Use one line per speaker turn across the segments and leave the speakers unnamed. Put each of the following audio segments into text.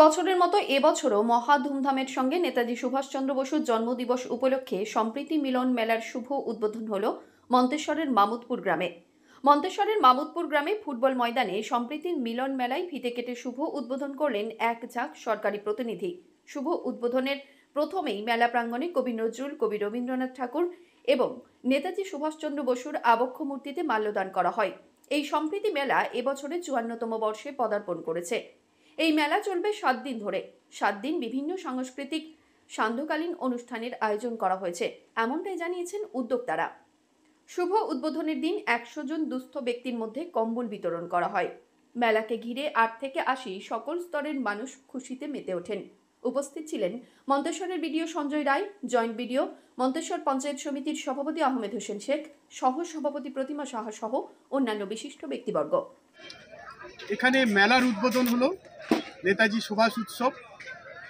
বছরের মতো এবছরও মহা ধুমধামের সঙ্গে নেতাজি সুভাষচন্দ্র বসুর জন্মদিবস উপলক্ষে সম্প্রীতি মিলন মেলার শুভ উদ্বোধন হল মন্তেশ্বরের মামুদপুর গ্রামে। মন্তেশ্বরের মামুদপুর গ্রামে ফুটবল ময়দানে সম্প্রীতির মিলন মেলায় ফিতে কেটে শুভ উদ্বোধন করলেন এক ঝাঁক সরকারি প্রতিনিধি। শুভ উদ্বোধনের প্রথমেই মেলা প্রাঙ্গণে কবি নজরুল, কবি রবীন্দ্রনাথ ঠাকুর এবং নেতাজি সুভাষচন্দ্র বসুর আবক্ষ মূর্তিতে মাল্যদান করা হয়। এই সম্প্রীতি মেলা এবছরে ৫৪তম বর্ষে পদার্পণ করেছে। এই মেলা চলবে ৭ দিন ধরে। ৭ দিন বিভিন্ন সাংস্কৃতিক সান্ধ্যকালীন অনুষ্ঠানের আয়োজন করা হয়েছে, এমনটাই জানিয়েছেন উদ্যোক্তারা। শুভ উদ্বোধনের দিন ১০০ জন দুস্থ ব্যক্তির মধ্যে কম্বল বিতরণ করা হয়। মেলাকে ঘিরে ৮ থেকে ৮০ সকল স্তরের মানুষ খুশিতে মেতে ওঠেন। উপস্থিত ছিলেন মন্তেশ্বরের BDO Sanjay Roy, joint BDO, Manteswar panchayat সমিতির সভাপতি আহমেদ হোসেন শেখ, সহ সভাপতি প্রতিমা সাহা সহ অন্যান্য বিশিষ্ট ব্যক্তিবর্গ।
এখানে মেলার উদ্বোধন হলো। নেতাজি সুভাষ উৎসব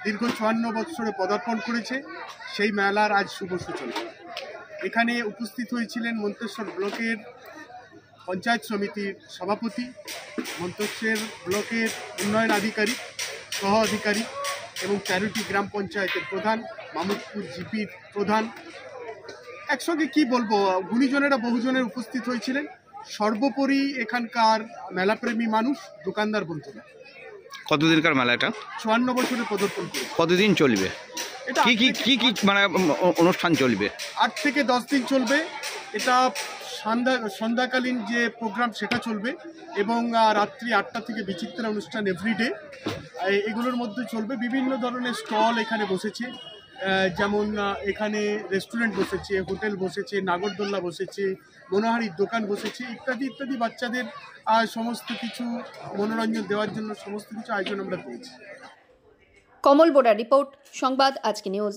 দীর্ঘ ৫৪ বছরে পদার্পণ করেছে, সেই মেলার আজ শুভ সূচনা। এখানে উপস্থিত হয়েছিলেন মন্তেশ্বর ব্লকের পঞ্চায়েত সমিতির সভাপতি, মন্তেশ্বর ব্লকের উন্নয়ন আধিকারিক, সহ আধিকারিক এবং ১৩টি গ্রাম পঞ্চায়েতের প্রধান, মামুদপুর জিপির প্রধান। একসঙ্গে কি বলবো, গুণীজনেরা বহুজনের উপস্থিত হয়েছিলেন। সর্বোপরি এখানকার মেলাপ্রেমী মানুষ, দোকানদার বন্ধুরা।
কতদিনকার মেলা এটা?
৫৪ বছরে পদার্পণ করে।
কতদিন চলবে?
এটা
কি মানে অনুষ্ঠান চলবে?
৮ থেকে ১০ দিন চলবে। এটা সন্ধ্যাকালীন যে প্রোগ্রাম সেটা চলবে এবং রাত্রি ৮টা থেকে বিচিত্রা অনুষ্ঠান এভরিডে। এগুলোর মধ্যে চলবে বিভিন্ন ধরনের স্টল এখানে বসেছে, যেমন এখানে রেস্টুরেন্ট বসেছে, হোটেল বসেছে, নাগরদোল্লা বসেছে, মনোহারির দোকান বসেছে, ইত্যাদি ইত্যাদি। বাচ্চাদের সমস্ত কিছু মনোরঞ্জন দেওয়ার জন্য সমস্ত কিছু আয়োজন আমরা করেছি।
কমল বোরার রিপোর্ট, সংবাদ আজকে নিউজ।